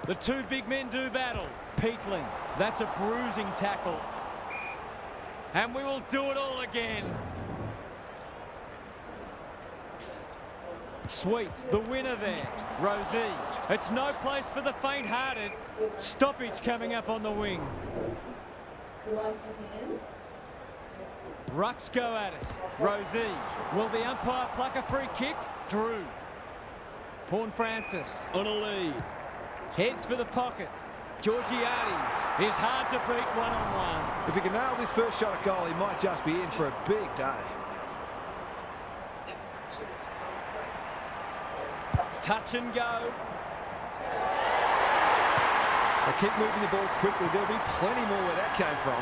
The two big men do battle. Peatling, that's a bruising tackle. And we will do it all again. Sweet, the winner there. Rosie, it's no place for the faint-hearted. Stoppage coming up on the wing. Rucks go at it. Rosie, will the umpire pluck a free kick? Drew. Horn Francis on a lead. Heads for the pocket. Georgiades is hard to beat one-on-one. If he can nail this first shot at goal, he might just be in for a big day. Touch and go. They keep moving the ball quickly. There'll be plenty more where that came from.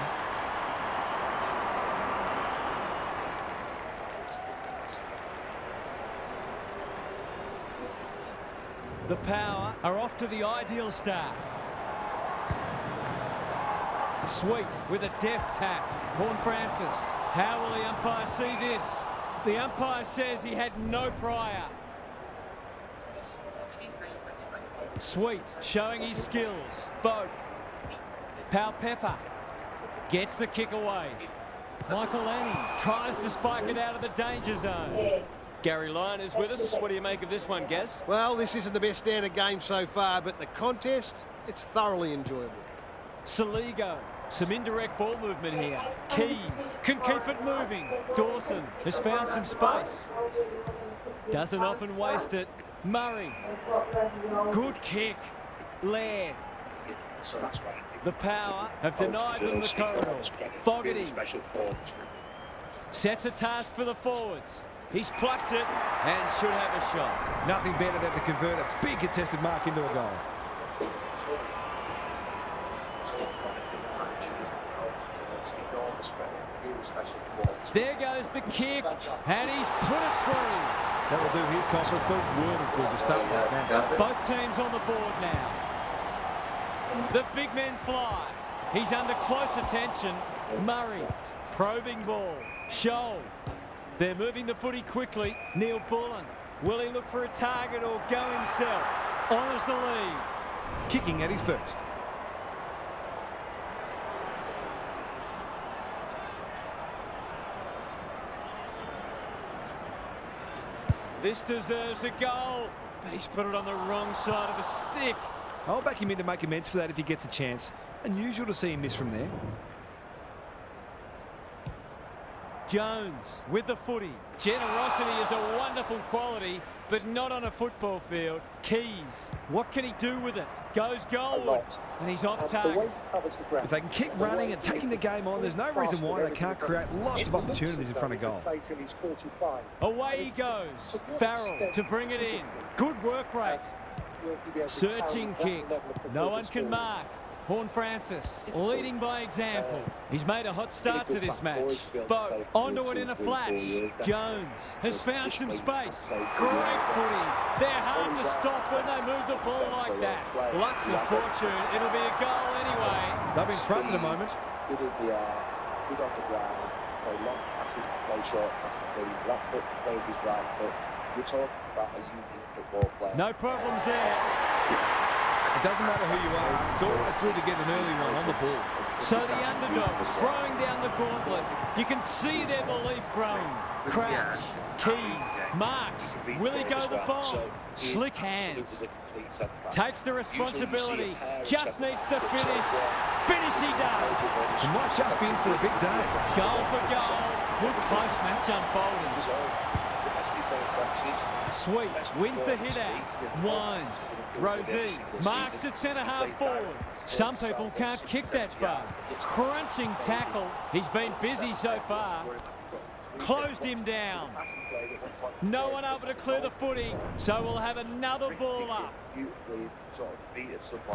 The Power are off to the ideal start. Sweet with a deft tap. Horn Francis. How will the umpire see this? The umpire says he had no prior. Sweet showing his skills. Boak. Pal Pepper gets the kick away. Michael Lanning tries to spike it out of the danger zone. Gary Lyon is with us. What do you make of this one, Gaz? Well, this isn't the best standard game so far, but the contest, it's thoroughly enjoyable. Saligo, some indirect ball movement here. Keys can keep it moving. Dawson has found some space. Doesn't often waste it. Murray, good kick. Laird. The Power have denied them the corridor. Fogarty sets a task for the forwards. He's plucked it and should have a shot. Nothing better than to convert a big contested mark into a goal. There goes the kick, and he's put it through. That will do his conference the world of good to start right now. Both teams on the board now. The big men fly. He's under close attention. Murray, probing ball. Shoal. They're moving the footy quickly. Neil Bullen. Will he look for a target or go himself? Honours the lead. Kicking at his first. This deserves a goal, but he's put it on the wrong side of the stick. I'll back him in to make amends for that if he gets a chance. Unusual to see him miss from there. Jones with the footy. Generosity is a wonderful quality, but not on a football field. Keys, what can he do with it? Goes goalward, and he's off target. If they can keep running and taking the game on, there's no reason why they can't create lots of opportunities in front of goal. Away he goes. Farrell to bring it in. Good work rate. Searching kick. No one can mark. Horn Francis leading by example. He's made a hot start to this match. Boat onto it in a flash. Jones has found some space. Great footy. They're hard to stop when they move the ball like that. Luck's of fortune. It'll be a goal anyway. They've been front at the moment. Good in the air, good off the ground, play long passes, play short passes, play his left foot, play his right foot. We're talking about a unique football player. No problems there. It doesn't matter who you are, it's always good to get an early one on the ball. So the underdogs throwing down the gauntlet. You can see their belief growing. Crouch, Keys, Marks, will he go the bomb? Slick hands. Takes the responsibility, just needs to finish. Finish he does. It might just be in for a big day. Goal for goal. Good close match unfolding. Sweet wins the hit out. Wines. Rosie marks at centre half forward. Some people can't kick that far. Crunching tackle. He's been busy so far. Closed him down. No one able to clear the footy, so we'll have another ball up.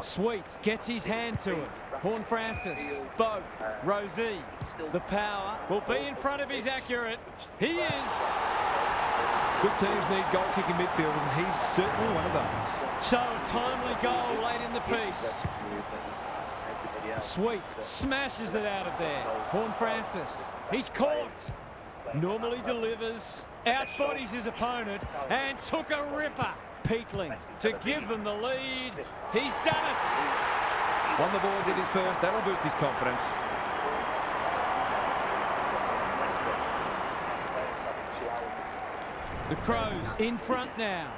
Sweet gets his hand to it. Horn Francis, Boak, Rosie. The Power will be in front of his accurate. He is. Good teams need goal-kicking midfield, and he's certainly one of those. So a timely goal late in the piece. Sweet smashes it out of there. Horn Francis. He's caught. Normally delivers, outbodies his opponent, and took a ripper. Peatling to give them the lead. He's done it. On the board with his first. That'll boost his confidence. The Crows in front now.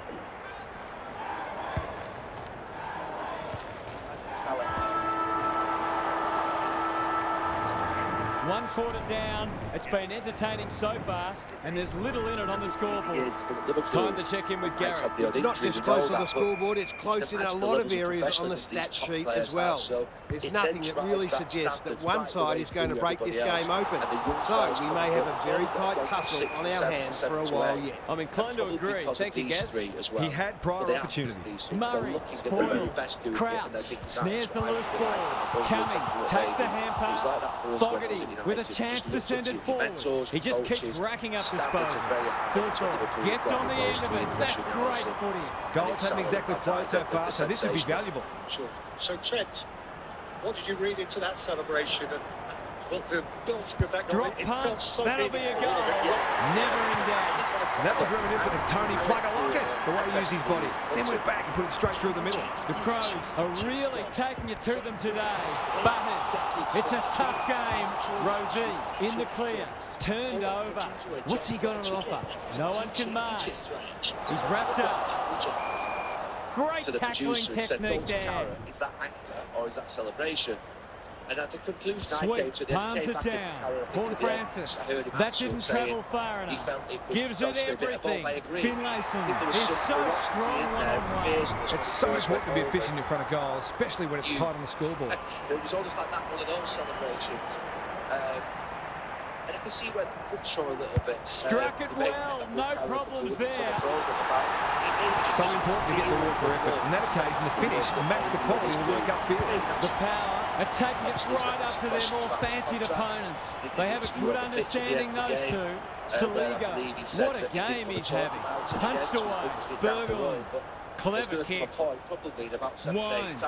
One quarter down. It's been entertaining so far, and there's little in it on the scoreboard. Time to check in with Garrett. It's not just close on the scoreboard, it's close in a lot of areas on the stat sheet as well. There's nothing that really suggests that one side is going to break this game open. So we may have a very tight tussle on our hands for a while yet. I'm inclined to agree. Thank you, Gaz. He had prior opportunity. Murray spoils. Crouch snares the loose ball. Cumming takes the hand pass. Fogarty with a chance to send it forward. He just keeps racking up disposals. Thurthorpe gets on the end of it. That's great footy. Goals haven't exactly flowed so far, so this would be valuable. Sure. So, Trent, what did you read into that celebration? And well, the built of that goal, Drop it punt. felt so That'll big. be a goal. Never in doubt. And that was reminiscent of Tony Plugger-Lockett, the way he used his body. Then went back and put it straight through the middle. The Crows are really taking it to them today. But it's a tough game. Rosie in the clear. Turned over. What's he got on offer? No one can mark. He's wrapped up. Great tackling technique there. Is that anger or is that celebration? And at the conclusion, Sweet, palms it down. Horn Francis. That didn't travel far enough. Gives it everything. Finlayson is so strong one-on-one. It's so important to be efficient in front of goal, especially when it's tight on the scoreboard. It was almost like that one of those celebrations. And I can see where that comes from a little bit. Struck it well, no problems there. So important to get the reward for effort. In that occasion, the finish matched the quality of the work upfield. The power are taking it right up to their more fancied opponents. They have a good understanding, those two. Saligo, what a game he's having. Punched away, Bergeron. Clever kick. Wines.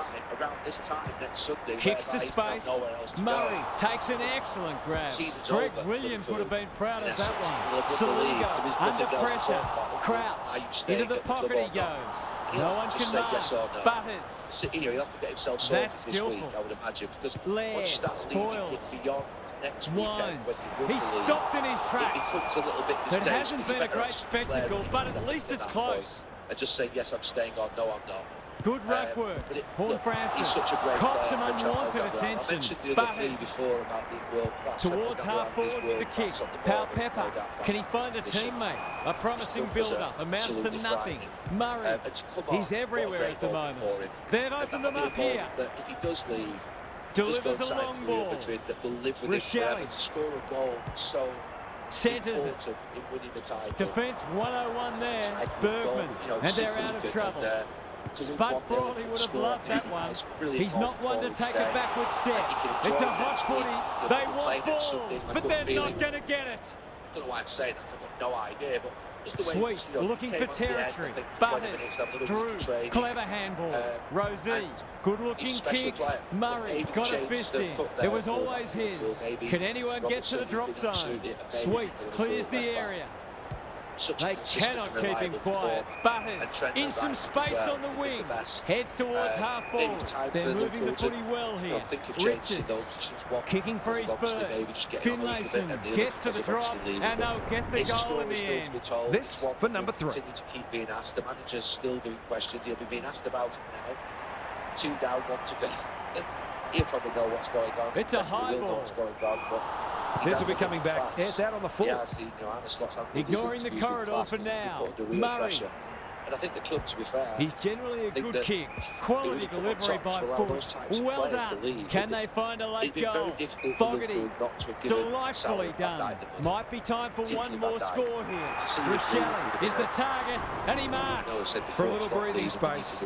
Kicks to space. Murray takes an excellent grab. Greg Williams would have been proud of that one. Saligo under pressure. Crouch. Into the pocket he goes. No one can mark. Butters. That's skillful. Laird spoils. Wines. He's stopped in his tracks. It hasn't been a great spectacle, but at least it's close. And just say, yes, I'm staying on, no, I'm not. Good rack work. Horn Francis caught some unwanted attention. Butters towards half forward with the kick. Pal Pepper, can he find a teammate? A promising build-up amounts to nothing. Murray, he's everywhere at the moment. They've opened them up here. If he does leave, delivers a long ball. Rochelle score a goal so centres it. Defence 101 there. Bergman, and they're out of trouble. Spud Frawley would have loved that one. He's not one to take a backward step. It's a hot footy. They want balls, but they're not going to get it. I don't know why I'm saying that. I've got no idea, but Sweet, looking for territory. Butters, Drew, clever handball. Rosie, good-looking kick. Murray got a fist in. It was always his. Can anyone get to the drop zone? Sweet, clears the area. They cannot keep him quiet. Butters in some space on the wing. Heads towards half forward. They're moving the footy well here. Richards kicking for his first. Finlayson gets to the drop and they'll get the goal in the end. This for number 3. To keep being asked. The manager's still doing questions. He'll be being asked about it now. 2 down, 1 to go. He'll probably know what's going on. It's a high ball. This will be coming back. It's out on the full. Ignoring the corridor for now. Murray. And I think the club, to be fair, he's generally a good kick. Quality delivery by foot. Well done. Can they find a late goal? Fogarty, delightfully done. Might be time for one more score here. Rochelle is the target, and he marks. For a little breathing space.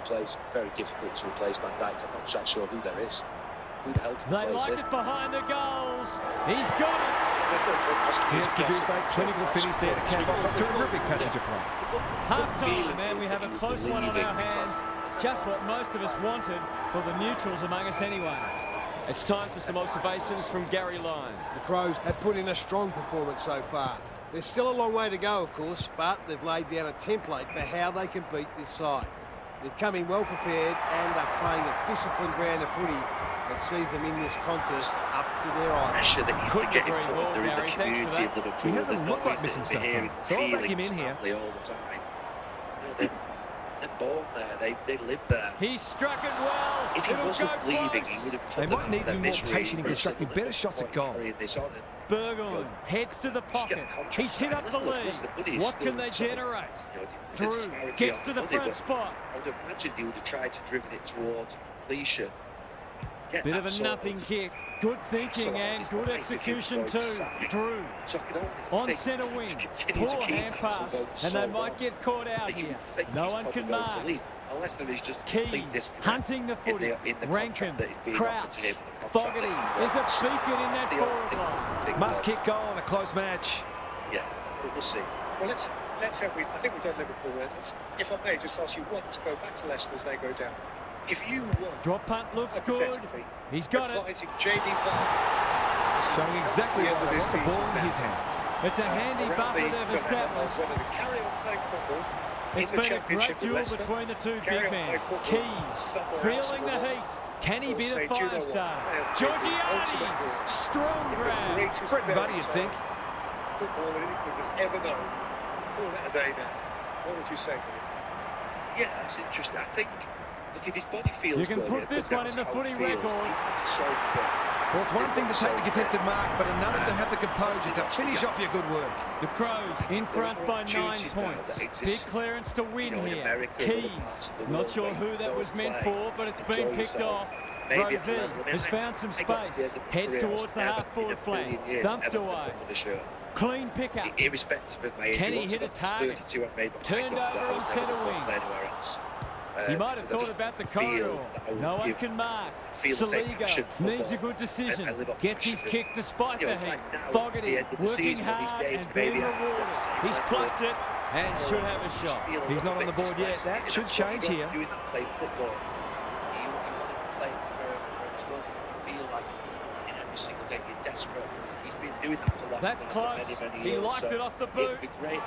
Very difficult to replace Van Dijk. I'm not sure who there is. They like it behind the goals. He's got it. Here's produced a clinical finish there to cap off a terrific passage of play. Half-time, and we have a close one on our hands. Just what most of us wanted. Well, the neutrals among us anyway. It's time for some observations from Gary Lyon. The Crows have put in a strong performance so far. There's still a long way to go, of course, but they've laid down a template for how they can beat this side. They've come in well prepared and are playing a disciplined brand of footy that sees them in this contest up to their eyes. Pressure that you Couldn't get agree into more, in the Gary. Thanks community for of that. Liverpool. He hasn't The looked like noise missing that stuff, they hear, though. So I'll back feeling him in here. family all the time. They're born there. They live there. He struck it well. If he It'll wasn't go bleeding, close. he would have They put might them need out to of be their more misery patient and for constructive, better shots at goal. carrying this on. Burgoyne heads to the pocket. He's hit up the lead. What can they generate? Drew gets to the front spot. I would have imagined he would have tried to driven it towards completion. Get Bit that of a sort nothing kick. Good thinking and good execution too. Drew So I can on only think centre wing. to continue to Poor keep hand that pass, and go and so they might long. get caught out That you here. think No he's one probably can going to mark. leave, unless there is just complete Keys disconnect hunting the footy. in the Rankin, contract that is being offered Crouch, to him, the contract Fogarty. that he There's a wants. beacon in That's that the forward only line. thing Must kick goal in a close match. Yeah, but we'll see. Well, let's have I think we've done Liverpool there. If I may just ask you one to go back to Leicester as they go down. If you were Drop punt looks good. hypothetically He's got it. advising JD Butler Showing exactly the why end of they this want the ball season in now. his hands. It's a handy around buffer the- they've don't know established. whether to carry on playing football in It's the been a Championship great with duel Leicester, between the two carry big on men. playing football Keys somewhere else feeling in the world. heat. Can he Or be say, the do you know fire what? starter? I am Giorgiani, ultimate strong the grab. greatest Brett and Buddy, fairy you'd tale think. football that England has ever known. Call it a day now. What would you say to him? Yeah, that's interesting. I think, look, if his body feels You can good, put it'll this come down one in to the how footy he feels. record. He's not so fit. Well, it's one thing to take the contested mark, but another to have the composure to finish off your good work. The Crows in front by 9 opportunities now points. that Big exist, clearance to win in here. America and other Keys, parts of the not world sure where who you that go was and meant play, for, but it's enjoy been picked yourself. off. Maybe at the Rosie level, I mean, has found some I got to the space. end of my Heads career, I towards was the never half forward in a flank. million years Thumped ever put away. under the shirt. Clean pickup. Irrespective of my age, Can he once hit I a got to target? 32, I made my Turned mind up that over I on was never centre going to wing. play anywhere else. He might have Because I thought just about the feel corridor. that I would No one give- can mark. feel the same passion Saliga for needs a football. good decision. I live up Gets his passion. kick despite You know, the it's heat. like now, at Fogarty the end of the working season, when these hard games and being maybe are rewarded. the same He's level. plucked it and should have a shot. Feel a He's little not on the bit board yet. displaced. That That's should what change you here. don't do in that play football. You want to play for a club. You feel like in every single day you're desperate. He's been doing that for the last That's close. many He years. liked so it off the it'd boot. be great.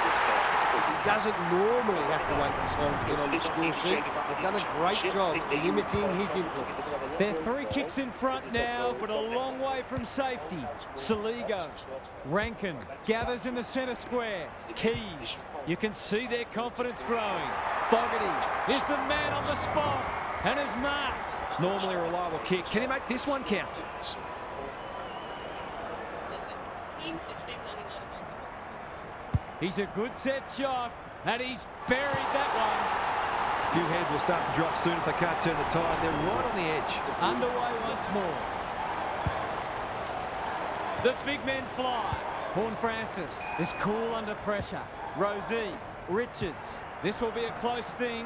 It's there. It's still He doesn't normally have to wait this long to get on the score sheet. They've done a great job limiting his influence. They're 3 kicks in front now, but a long way from safety. Saliga, Rankin gathers in the centre square. Keys, you can see their confidence growing. Fogarty is the man on the spot and is marked. It's normally a reliable kick. Can he make this one count? He's a good set shot, and he's buried that one. A few heads will start to drop soon if they can't turn the tide. They're right on the edge. Underway once more. The big men fly. Horn Francis is cool under pressure. Rosie, Richards. This will be a close thing.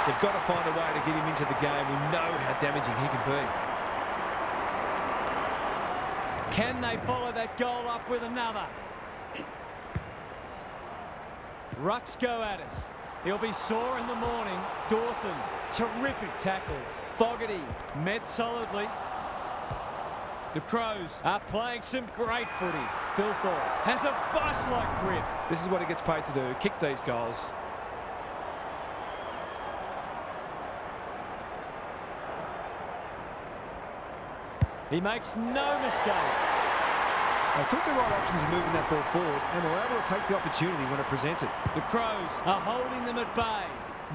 They've got to find a way to get him into the game. We know how damaging he can be. Can they follow that goal up with another? Rucks go at it. He'll be sore in the morning. Dawson, terrific tackle. Fogarty, met solidly. The Crows are playing some great footy. Thilthorpe has a vice-like grip. This is what he gets paid to do, kick these goals. He makes no mistake. They took the right options in moving that ball forward and were able to take the opportunity when it presented. The Crows are holding them at bay.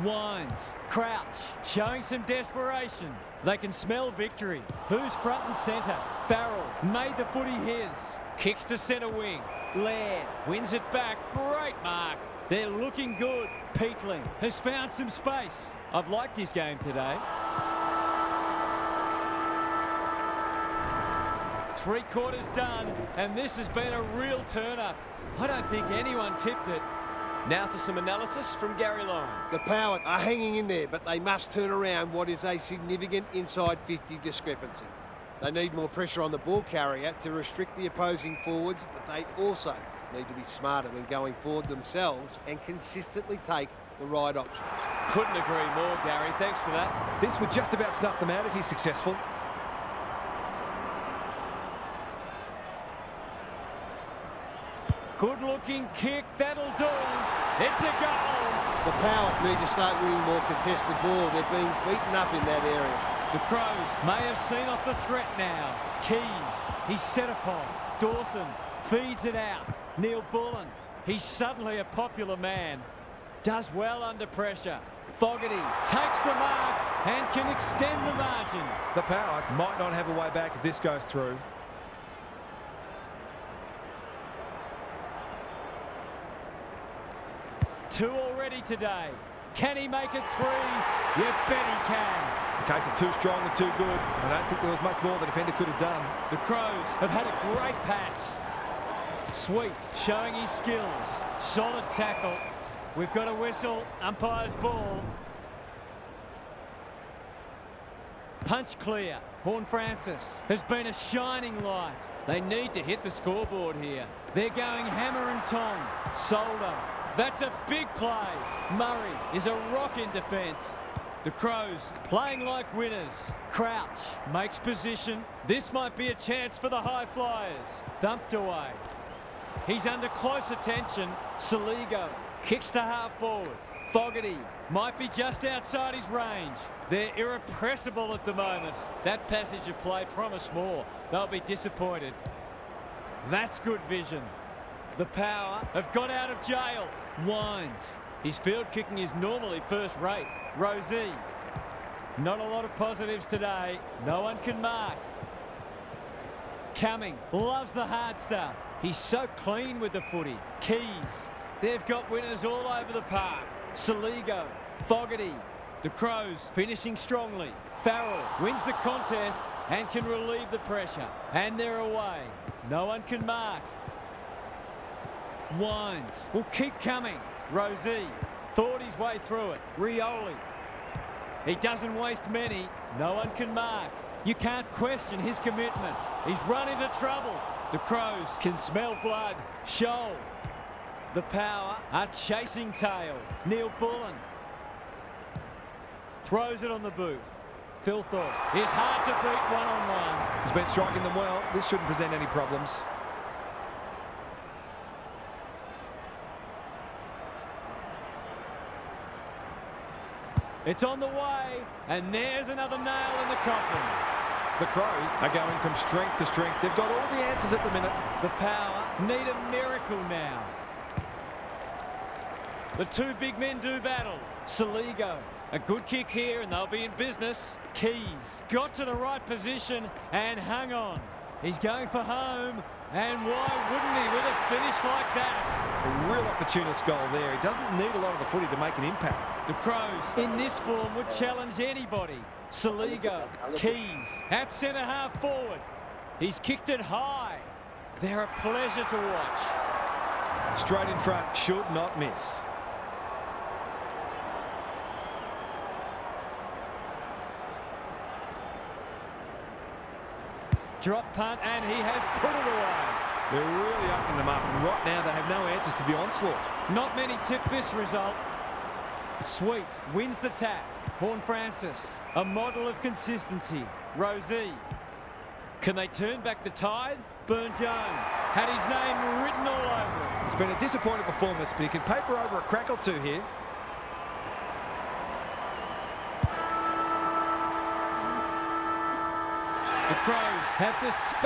Wines, Crouch, showing some desperation. They can smell victory. Who's front and centre? Farrell made the footy his. Kicks to centre wing. Laird wins it back. Great mark. They're looking good. Peatling has found some space. I've liked his game today. 3/4 done, and this has been a real turn-up. I don't think anyone tipped it. Now for some analysis from Gary Long. The Power are hanging in there, but they must turn around what is a significant inside 50 discrepancy. They need more pressure on the ball carrier to restrict the opposing forwards, but they also need to be smarter when going forward themselves and consistently take the right options. Couldn't agree more, Gary. Thanks for that. This would just about snuff them out if he's successful. Good-looking kick, that'll do. It's a goal. The Power need to start winning more contested ball. They're being beaten up in that area. The Crows may have seen off the threat now. Keys, he's set upon. Dawson feeds it out. Neil Bullen, he's suddenly a popular man. Does well under pressure. Fogarty takes the mark and can extend the margin. The Power might not have a way back if this goes through. Two already today. Can he make it three? You bet he can. A case of too strong and too good. I don't think there was much more the defender could have done. The Crows have had a great patch. Sweet, showing his skills. Solid tackle. We've got a whistle. Umpire's ball. Punch clear. Horn Francis has been a shining light. They need to hit the scoreboard here. They're going hammer and tong. Solder. That's a big play. Murray is a rock in defence. The Crows playing like winners. Crouch makes position. This might be a chance for the high flyers. Thumped away. He's under close attention. Saligo kicks to half forward. Fogarty might be just outside his range. They're irrepressible at the moment. That passage of play promised more. They'll be disappointed. That's good vision. The Power have got out of jail. Wines. His field kicking is normally first rate. Rosie. Not a lot of positives today. No one can mark. Cumming loves the hard stuff. He's so clean with the footy. Keys. They've got winners all over the park. Saligo. Fogarty. The Crows finishing strongly. Farrell wins the contest and can relieve the pressure. And they're away. No one can mark. Wines will keep coming. Rosie thought his way through it. Rioli. He doesn't waste many. No one can mark. You can't question his commitment. He's run into trouble. The Crows can smell blood. Shoal. The Power are chasing tail. Neil Bullen throws it on the boot. Thilthorpe is hard to beat one-on-one. He's been striking them well. This shouldn't present any problems. It's on the way, and there's another nail in the coffin. The Crows are going from strength to strength. They've got all the answers at the minute. The Power need a miracle now. The two big men do battle. Saligo, a good kick here, and they'll be in business. Keys got to the right position and hung on. He's going for home, and why wouldn't he with a finish like that? A real opportunist goal there. He doesn't need a lot of the footy to make an impact. The Crows, in this form, would challenge anybody. Saligo, Keys, at centre half forward. He's kicked it high. They're a pleasure to watch. Straight in front, should not miss. Drop punt, and he has put it away. They're really opening them up, and right now they have no answers to the onslaught. Not many tip this result. Sweet wins the tap. Horn Francis, a model of consistency. Rosie. Can they turn back the tide? Burn-Jones had his name written all over it. It's been a disappointing performance, but he can paper over a crack or two here. The Crows have to spat